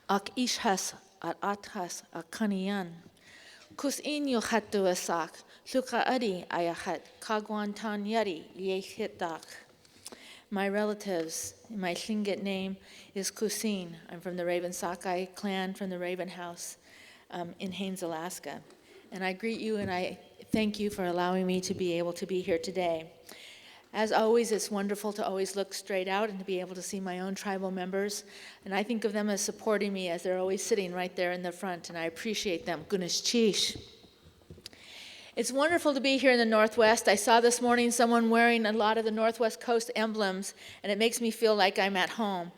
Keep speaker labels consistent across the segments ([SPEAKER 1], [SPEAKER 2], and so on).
[SPEAKER 1] ak ishas at athas akanian. Kus inyo hatuasak, luka adi ayahat, kagwantan yari yehitak. My relatives, my Tlingit name is Kusin. I'm from the Raven Sakai clan from the Raven House in Haines, Alaska. And I greet you and I thank you for allowing me to be able to be here today. As always, it's wonderful to always look straight out and to be able to see my own tribal members. And I think of them as supporting me as they're always sitting right there in the front, and I appreciate them. Gunesh Chish. It's wonderful to be here in the Northwest. I saw this morning someone wearing a lot of the Northwest Coast emblems, and it makes me feel like I'm at home.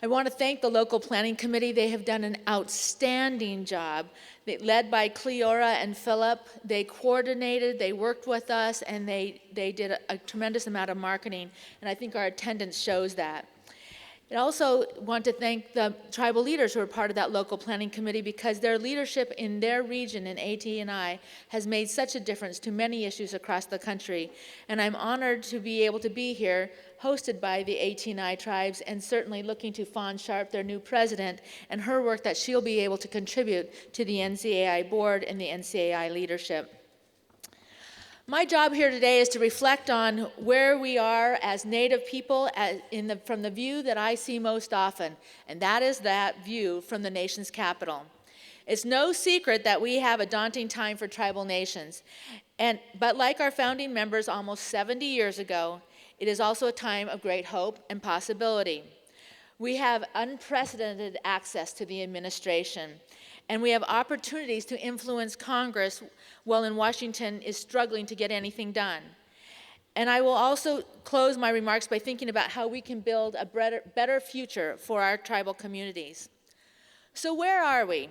[SPEAKER 1] I want to thank the local planning committee. They have done an outstanding job. Led by Cleora and Philip, they coordinated, they worked with us, and they did a tremendous amount of marketing, and I think our attendance shows that. I also want to thank the tribal leaders who are part of that local planning committee because their leadership in their region in AT&I has made such a difference to many issues across the country. And I'm honored to be able to be here, hosted by the AT&I tribes, and certainly looking to Fawn Sharp, their new president, and her work that she'll be able to contribute to the NCAI board and the NCAI leadership. My job here today is to reflect on where we are as Native people from the view that I see most often, and that is that view from the nation's capital. It's no secret that we have a daunting time for tribal nations, but like our founding members almost 70 years ago, it is also a time of great hope and possibility. We have unprecedented access to the administration, and we have opportunities to influence Congress while in Washington is struggling to get anything done. And I will also close my remarks by thinking about how we can build a better future for our tribal communities. So where are we?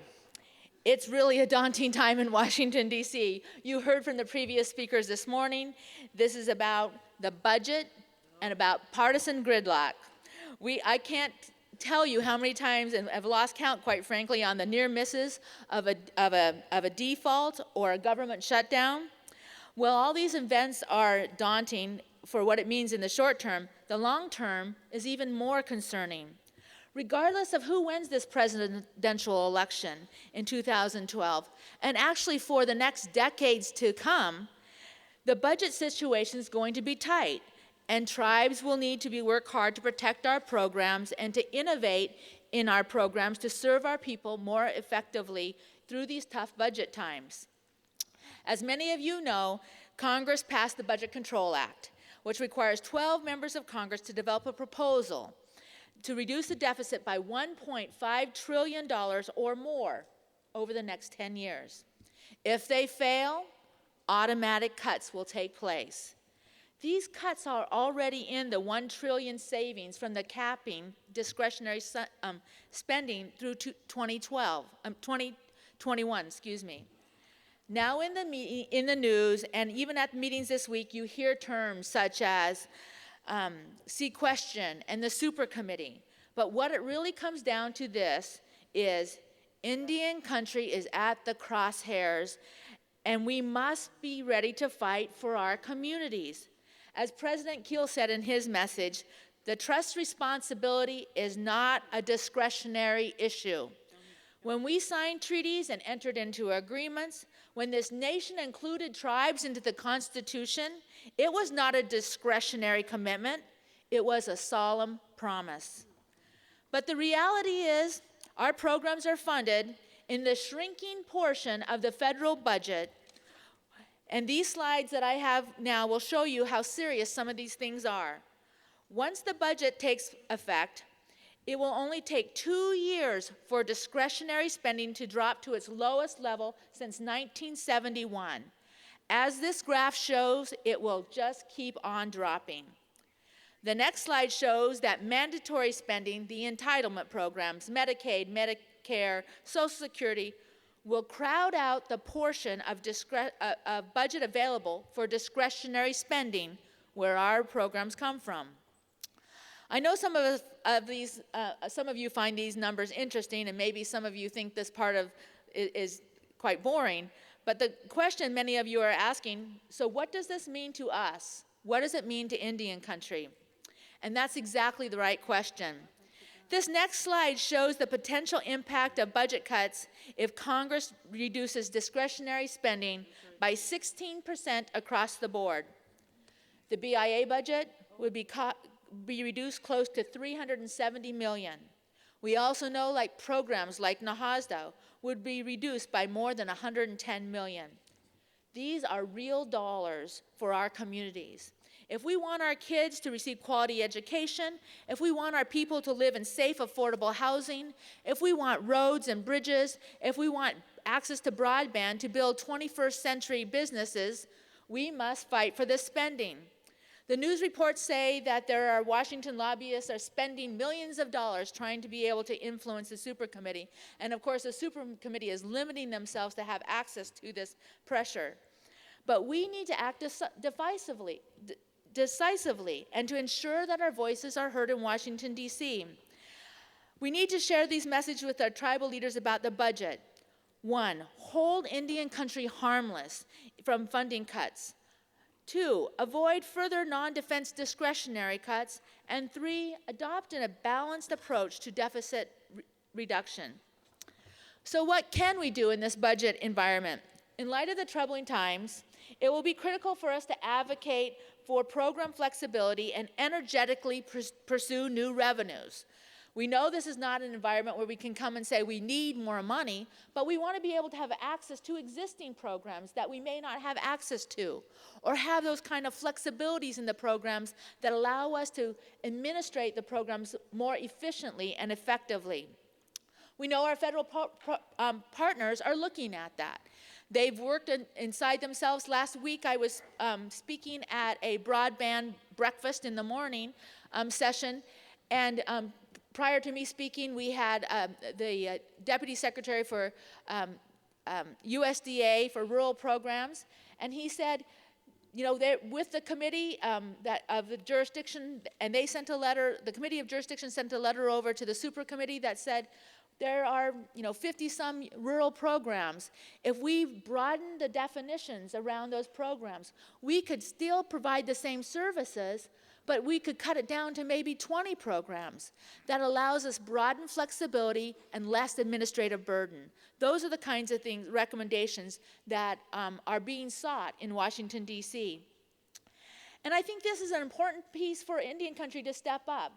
[SPEAKER 1] It's really a daunting time in Washington, D.C. You heard from the previous speakers this morning. This is about the budget and about partisan gridlock. I can't tell you how many times, and I've lost count, quite frankly, on the near misses of a default or a government shutdown. Well, all these events are daunting for what it means in the short term. The long term is even more concerning. Regardless of who wins this presidential election in 2012, and actually for the next decades to come, the budget situation is going to be tight. And tribes will need to work hard to protect our programs and to innovate in our programs to serve our people more effectively through these tough budget times. As many of you know, Congress passed the Budget Control Act, which requires 12 members of Congress to develop a proposal to reduce the deficit by $1.5 trillion or more over the next 10 years. If they fail, automatic cuts will take place. These cuts are already in the $1 trillion savings from the capping discretionary spending through 2021, excuse me. Now in the news and even at meetings this week, you hear terms such as sequestration and the super committee. But what it really comes down to this is Indian country is at the crosshairs, and we must be ready to fight for our communities. As President Keel said in his message, the trust responsibility is not a discretionary issue. When we signed treaties and entered into agreements, when this nation included tribes into the Constitution, it was not a discretionary commitment, it was a solemn promise. But the reality is, our programs are funded in the shrinking portion of the federal budget. And these slides that I have now will show you how serious some of these things are. Once the budget takes effect, it will only take 2 years for discretionary spending to drop to its lowest level since 1971. As this graph shows, it will just keep on dropping. The next slide shows that mandatory spending, the entitlement programs, Medicaid, Medicare, Social Security, will crowd out the portion of budget available for discretionary spending where our programs come from. I know some of you find these numbers interesting, and maybe some of you think this part of it is quite boring, but the question many of you are asking, so what does this mean to us? What does it mean to Indian country? And that's exactly the right question. This next slide shows the potential impact of budget cuts if Congress reduces discretionary spending by 16% across the board. The BIA budget would be reduced close to $370 million. We also know programs like NAHASDA would be reduced by more than $110 million. These are real dollars for our communities. If we want our kids to receive quality education, if we want our people to live in safe, affordable housing, if we want roads and bridges, if we want access to broadband to build 21st century businesses, we must fight for this spending. The news reports say that there are Washington lobbyists are spending millions of dollars trying to be able to influence the supercommittee. And of course, the supercommittee is limiting themselves to have access to this pressure. But we need to act decisively and to ensure that our voices are heard in Washington, D.C. We need to share these messages with our tribal leaders about the budget. 1, hold Indian country harmless from funding cuts. 2, avoid further non-defense discretionary cuts. And 3, adopt a balanced approach to deficit reduction. So what can we do in this budget environment? In light of the troubling times, it will be critical for us to advocate for program flexibility and energetically pursue new revenues. We know this is not an environment where we can come and say we need more money, but we want to be able to have access to existing programs that we may not have access to, or have those kind of flexibilities in the programs that allow us to administrate the programs more efficiently and effectively. We know our federal partners are looking at that. They've worked inside themselves. Last week I was speaking at a broadband breakfast in the morning session, and prior to me speaking, we had the Deputy Secretary for USDA for rural programs, and he said, you know, with the committee of the jurisdiction, and they sent a letter, the Committee of Jurisdiction sent a letter over to the super committee that said, there are, 50-some rural programs. If we broaden the definitions around those programs, we could still provide the same services, but we could cut it down to maybe 20 programs. That allows us broadened flexibility and less administrative burden. Those are the kinds of things, recommendations that are being sought in Washington, D.C. And I think this is an important piece for Indian country to step up.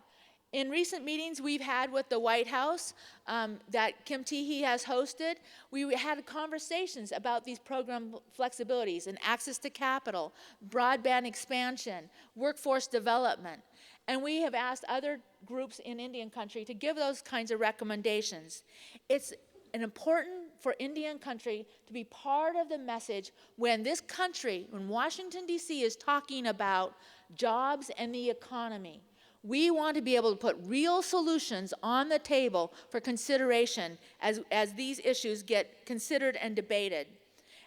[SPEAKER 1] In recent meetings we've had with the White House that Kim Teehee has hosted, we had conversations about these program flexibilities and access to capital, broadband expansion, workforce development. And we have asked other groups in Indian country to give those kinds of recommendations. It's important for Indian country to be part of the message when this country, when Washington, D.C. is talking about jobs and the economy. We want to be able to put real solutions on the table for consideration as these issues get considered and debated.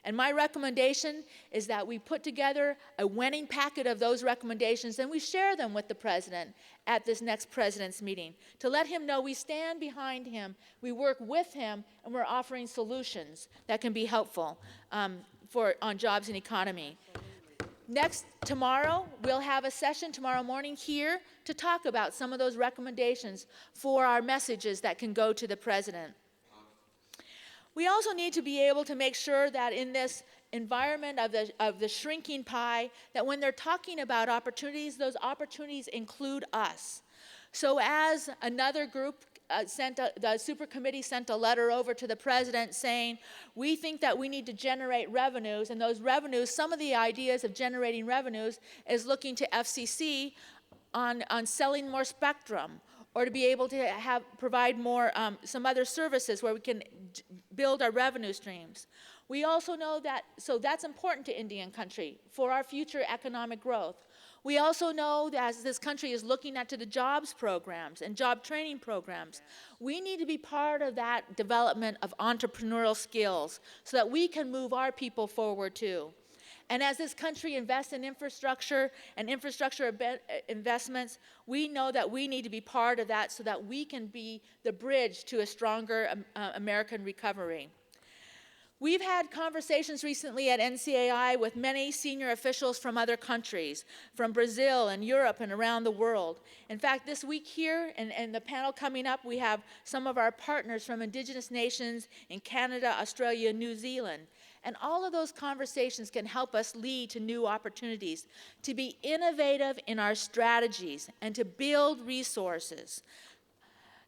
[SPEAKER 1] And my recommendation is that we put together a winning packet of those recommendations and we share them with the President at this next President's meeting to let him know we stand behind him, we work with him, and we're offering solutions that can be helpful on jobs and economy. Tomorrow, we'll have a session tomorrow morning here to talk about some of those recommendations for our messages that can go to the President. We also need to be able to make sure that in this environment of the shrinking pie, that when they're talking about opportunities, those opportunities include us. So as another group the super committee sent a letter over to the President saying, we think that we need to generate revenues, and those revenues, some of the ideas of generating revenues is looking to FCC on selling more spectrum, or to be able to provide more, some other services where we can build our revenue streams. We also know that, so that's important to Indian country for our future economic growth. We also know that as this country is looking at the jobs programs and job training programs, we need to be part of that development of entrepreneurial skills so that we can move our people forward too. And as this country invests in infrastructure and infrastructure investments, we know that we need to be part of that so that we can be the bridge to a stronger American recovery. We've had conversations recently at NCAI with many senior officials from other countries, from Brazil and Europe and around the world. In fact, this week here, and the panel coming up, we have some of our partners from Indigenous nations in Canada, Australia, and New Zealand. And all of those conversations can help us lead to new opportunities, to be innovative in our strategies, and to build resources.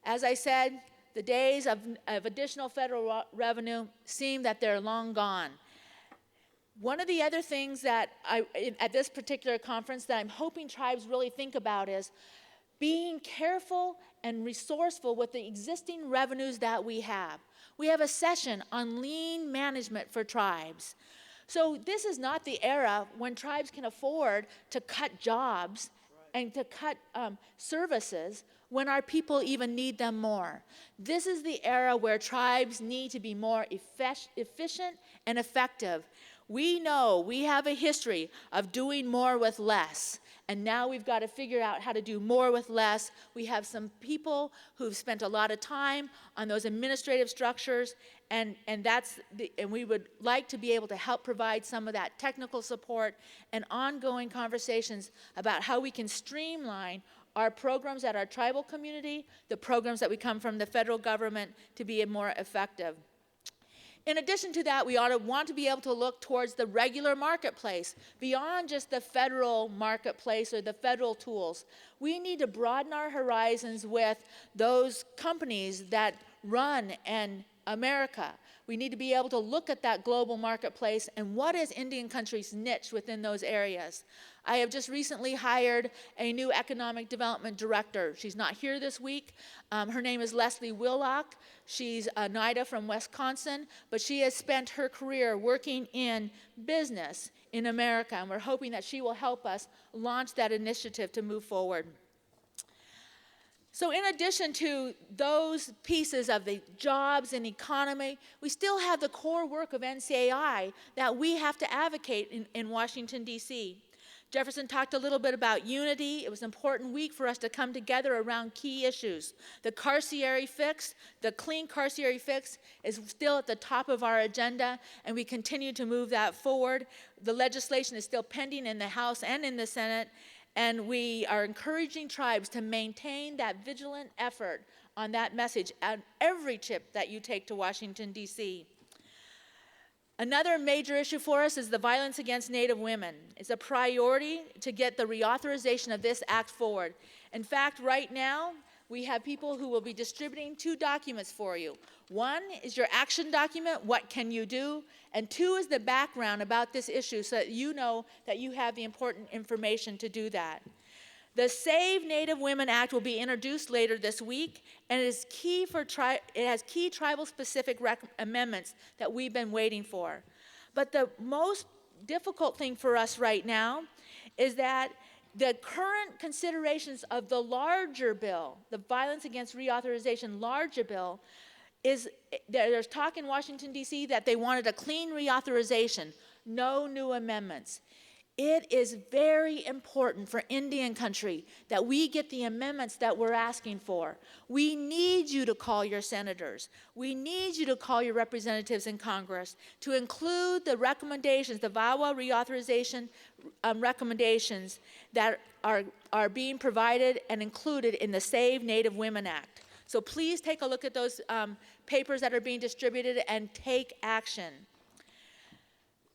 [SPEAKER 1] As I said, the days of additional federal revenue seem that they're long gone. One of the other things that at this particular conference that I'm hoping tribes really think about is being careful and resourceful with the existing revenues that we have. We have a session on lean management for tribes. So this is not the era when tribes can afford to cut jobs and to cut services when our people even need them more. This is the era where tribes need to be more efficient and effective. We know we have a history of doing more with less, and now we've got to figure out how to do more with less. We have some people who've spent a lot of time on those administrative structures, and we would like to be able to help provide some of that technical support and ongoing conversations about how we can streamline our programs at our tribal community, the programs that we come from the federal government, to be more effective. In addition to that, we want to be able to look towards the regular marketplace, beyond just the federal marketplace or the federal tools. We need to broaden our horizons with those companies that run America. We need to be able to look at that global marketplace and what is Indian country's niche within those areas. I have just recently hired a new economic development director. She's not here this week. Her name is Leslie Willock. She's a NIDA from Wisconsin, but she has spent her career working in business in America, and we're hoping that she will help us launch that initiative to move forward. So in addition to those pieces of the jobs and economy, we still have the core work of NCAI that we have to advocate in Washington, D.C. Jefferson talked a little bit about unity. It was an important week for us to come together around key issues. The carciary fix, the clean carciary fix, is still at the top of our agenda, and we continue to move that forward. The legislation is still pending in the House and in the Senate, and we are encouraging tribes to maintain that vigilant effort on that message at every trip that you take to Washington, D.C. Another major issue for us is the violence against Native women. It's a priority to get the reauthorization of this act forward. In fact, right now, we have people who will be distributing 2 documents for you. One is your action document, what can you do? And 2 is the background about this issue so that you know that you have the important information to do that. The Save Native Women Act will be introduced later this week, and it has key tribal-specific amendments that we've been waiting for. But the most difficult thing for us right now is that the current considerations of the larger bill, the Violence Against Reauthorization larger bill, there's talk in Washington, D.C. that they wanted a clean reauthorization, no new amendments. It is very important for Indian country that we get the amendments that we're asking for. We need you to call your senators. We need you to call your representatives in Congress to include the recommendations, the VAWA reauthorization recommendations that are being provided and included in the Save Native Women Act. So please take a look at those papers that are being distributed and take action.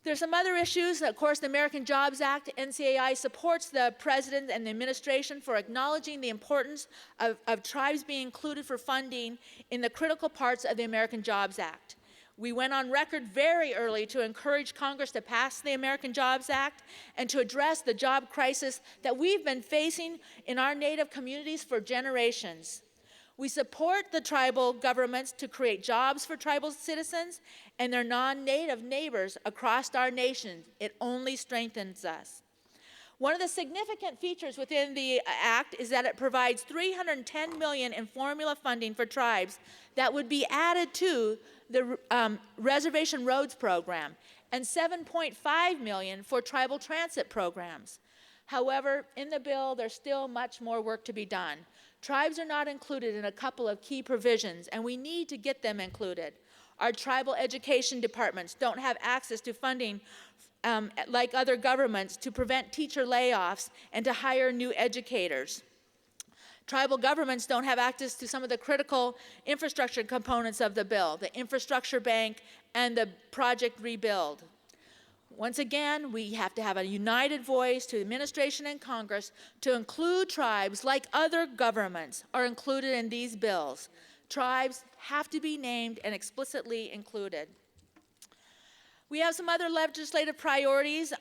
[SPEAKER 1] There's some other issues. Of course, the American Jobs Act, NCAI supports the President and the administration for acknowledging the importance of tribes being included for funding in the critical parts of the American Jobs Act. We went on record very early to encourage Congress to pass the American Jobs Act and to address the job crisis that we've been facing in our Native communities for generations. We support the tribal governments to create jobs for tribal citizens and their non-Native neighbors across our nation. It only strengthens us. One of the significant features within the act is that it provides $310 million in formula funding for tribes that would be added to the Reservation Roads Program and $7.5 million for tribal transit programs. However, in the bill, there's still much more work to be done. Tribes are not included in a couple of key provisions, and we need to get them included. Our tribal education departments don't have access to funding like other governments to prevent teacher layoffs and to hire new educators. Tribal governments don't have access to some of the critical infrastructure components of the bill, the infrastructure bank and the project rebuild. Once again, we have to have a united voice to administration and Congress to include tribes like other governments are included in these bills. Tribes have to be named and explicitly included. We have some other legislative priorities.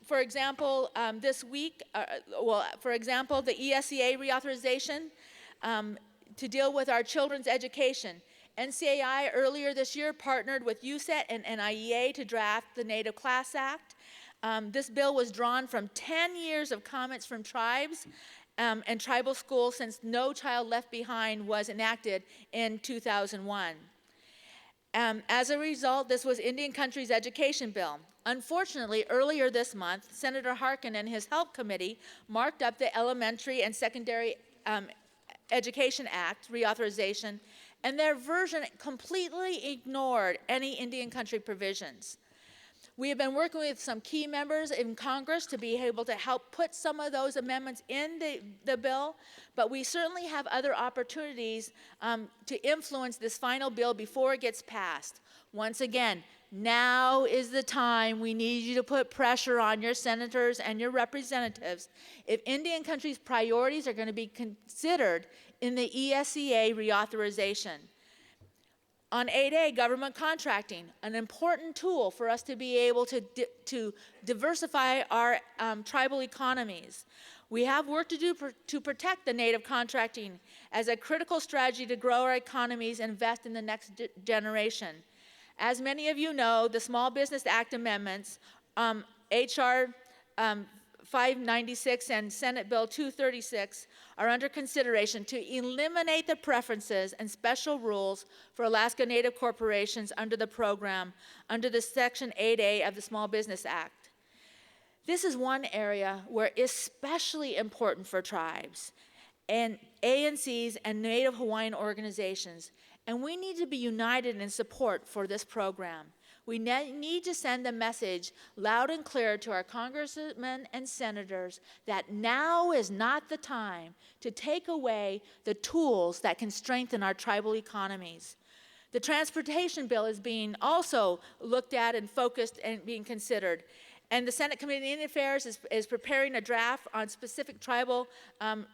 [SPEAKER 1] For example, this week, for example, the ESEA Reauthorization to deal with our children's education. NCAI earlier this year partnered with USET and NIEA to draft the Native Class Act. This bill was drawn from 10 years of comments from tribes and tribal schools since No Child Left Behind was enacted in 2001. As a result, this was Indian Country's education bill. Unfortunately, earlier this month, Senator Harkin and his Help Committee marked up the Elementary and Secondary Education Act reauthorization, and their version completely ignored any Indian Country provisions. We have been working with some key members in Congress to be able to help put some of those amendments in the bill, but we certainly have other opportunities to influence this final bill before it gets passed. Once again, now is the time. We need you to put pressure on your senators and your representatives if Indian Country's priorities are going to be considered in the ESEA reauthorization. On 8A, government contracting, an important tool for us to be able to diversify our tribal economies. We have work to do to protect the Native contracting as a critical strategy to grow our economies and invest in the next generation. As many of you know, the Small Business Act amendments, H.R. 596 and Senate Bill 236 are under consideration to eliminate the preferences and special rules for Alaska Native corporations under the program under the Section 8A of the Small Business Act. This is one area where especially important for tribes and ANCs and Native Hawaiian organizations, and we need to be united in support for this program. We need to send a message loud and clear to our congressmen and senators that now is not the time to take away the tools that can strengthen our tribal economies. The transportation bill is being also looked at and focused and being considered. And the Senate Committee on Indian Affairs is preparing a draft on specific tribal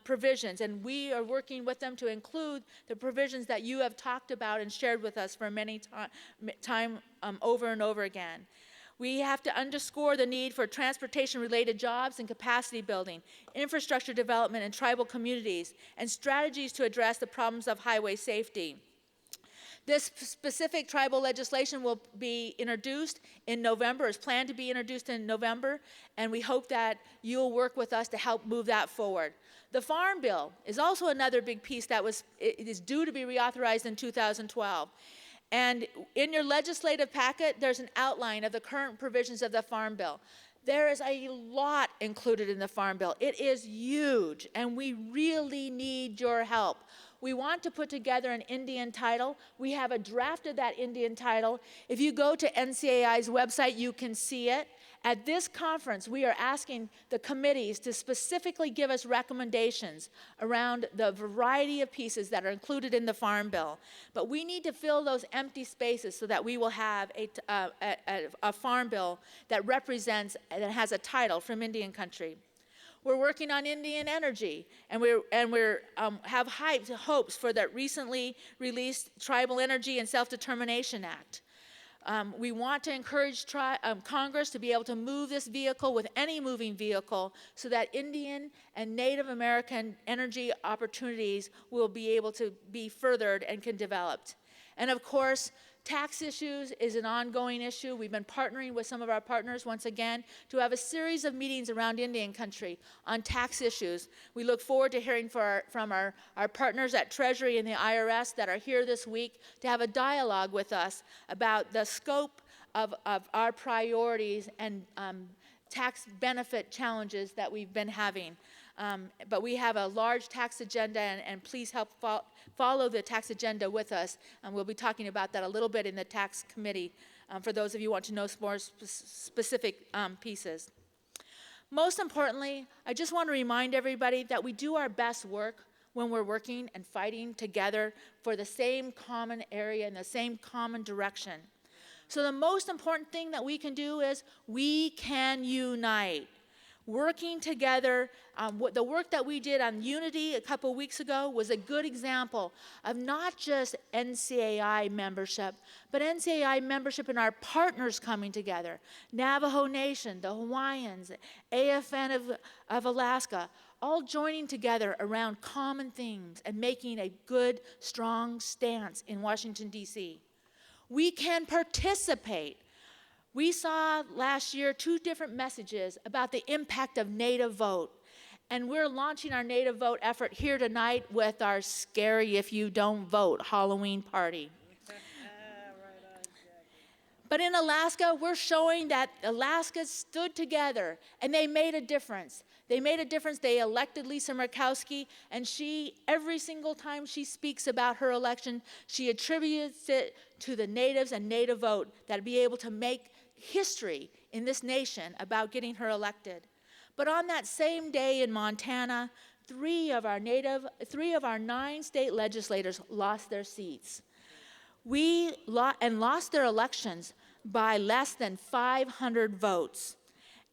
[SPEAKER 1] provisions, and we are working with them to include the provisions that you have talked about and shared with us for many time over and over again. We have to underscore the need for transportation-related jobs and capacity building, infrastructure development in tribal communities, and strategies to address the problems of highway safety. This specific tribal legislation will be introduced in November, is planned to be introduced in November, and we hope that you'll work with us to help move that forward. The Farm Bill is also another big piece that is due to be reauthorized in 2012. And in your legislative packet, there's an outline of the current provisions of the Farm Bill. There is a lot included in the Farm Bill. It is huge, and we really need your help. We want to put together an Indian title. We have a draft of that Indian title. If you go to NCAI's website, you can see it. At this conference, we are asking the committees to specifically give us recommendations around the variety of pieces that are included in the Farm Bill. But we need to fill those empty spaces so that we will have a Farm Bill that represents and has a title from Indian Country. We're working on Indian energy, and we have hopes for the recently released Tribal Energy and Self-Determination Act. We want to encourage Congress to be able to move this vehicle with any moving vehicle so that Indian and Native American energy opportunities will be able to be furthered and can develop. And of course, tax issues is an ongoing issue. We've been partnering with some of our partners once again to have a series of meetings around Indian Country on tax issues. We look forward to hearing from our partners at Treasury and the IRS that are here this week to have a dialogue with us about the scope of our priorities and tax benefit challenges that we've been having. But we have a large tax agenda, and please help follow the tax agenda with us. And we'll be talking about that a little bit in the tax committee for those of you who want to know more specific pieces. Most importantly, I just want to remind everybody that we do our best work when we're working and fighting together for the same common area and the same common direction. So the most important thing that we can do is we can unite. Working together, the work that we did on unity a couple weeks ago was a good example of not just NCAI membership, but NCAI membership and our partners coming together. Navajo Nation, the Hawaiians, AFN of Alaska, all joining together around common things and making a good, strong stance in Washington, D.C. We can participate. We saw last year 2 different messages about the impact of Native Vote. And we're launching our Native Vote effort here tonight with our Scary If You Don't Vote Halloween party. But in Alaska, we're showing that Alaska stood together and they made a difference. They made a difference. They elected Lisa Murkowski, and every single time she speaks about her election, she attributes it to the natives and Native Vote that'd be able to make history in this nation about getting her elected. But on that same day in Montana, 3 of our 9 state legislators lost their seats. Lost their elections by less than 500 votes.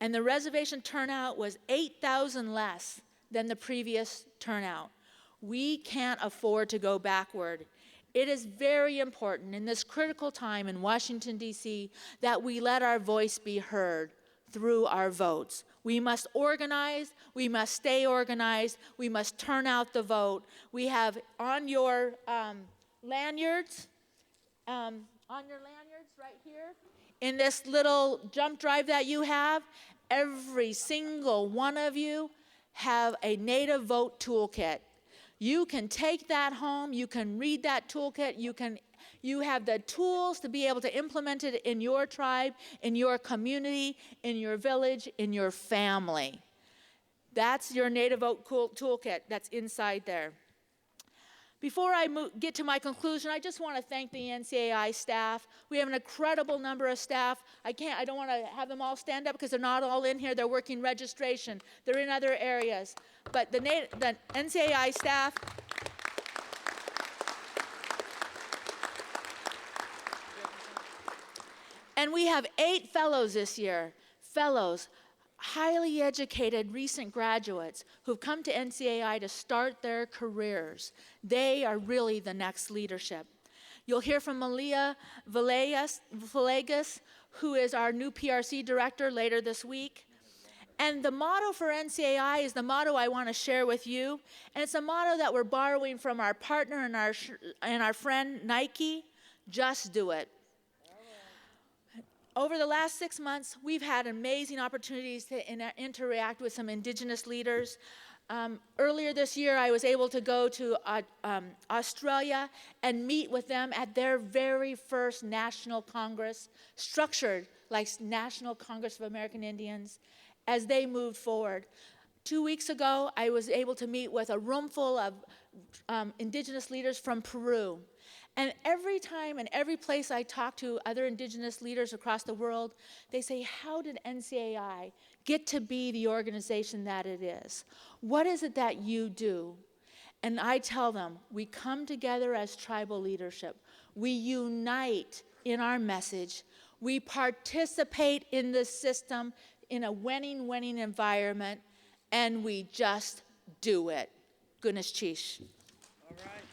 [SPEAKER 1] And the reservation turnout was 8,000 less than the previous turnout. We can't afford to go backward. It is very important in this critical time in Washington, D.C., that we let our voice be heard through our votes. We must organize, we must stay organized, we must turn out the vote. We have on your lanyards right here, in this little jump drive that you have, every single one of you have a Native Vote toolkit. You can take that home, you can read that toolkit, you have the tools to be able to implement it in your tribe, in your community, in your village, in your family. That's your Native Vote toolkit that's inside there. Before I get to my conclusion, I just want to thank the NCAI staff. We have an incredible number of staff. I don't want to have them all stand up because they're not all in here. They're working registration. They're in other areas. But the NCAI staff, and we have 8 fellows this year. Fellows, highly educated recent graduates who've come to NCAI to start their careers. They are really the next leadership. You'll hear from Malia Villegas, who is our new PRC director later this week. And the motto for NCAI is the motto I want to share with you. And it's a motto that we're borrowing from our partner and our friend Nike, just do it. Over the last 6 months, we've had amazing opportunities to interact with some Indigenous leaders. Earlier this year, I was able to go to Australia and meet with them at their very first National Congress, structured like National Congress of American Indians, as they moved forward. 2 weeks ago, I was able to meet with a room full of Indigenous leaders from Peru. And every time and every place I talk to other Indigenous leaders across the world, they say, how did NCAI get to be the organization that it is? What is it that you do? And I tell them, we come together as tribal leadership. We unite in our message. We participate in the system in a winning environment, and we just do it. Goodness Chish.
[SPEAKER 2] All right.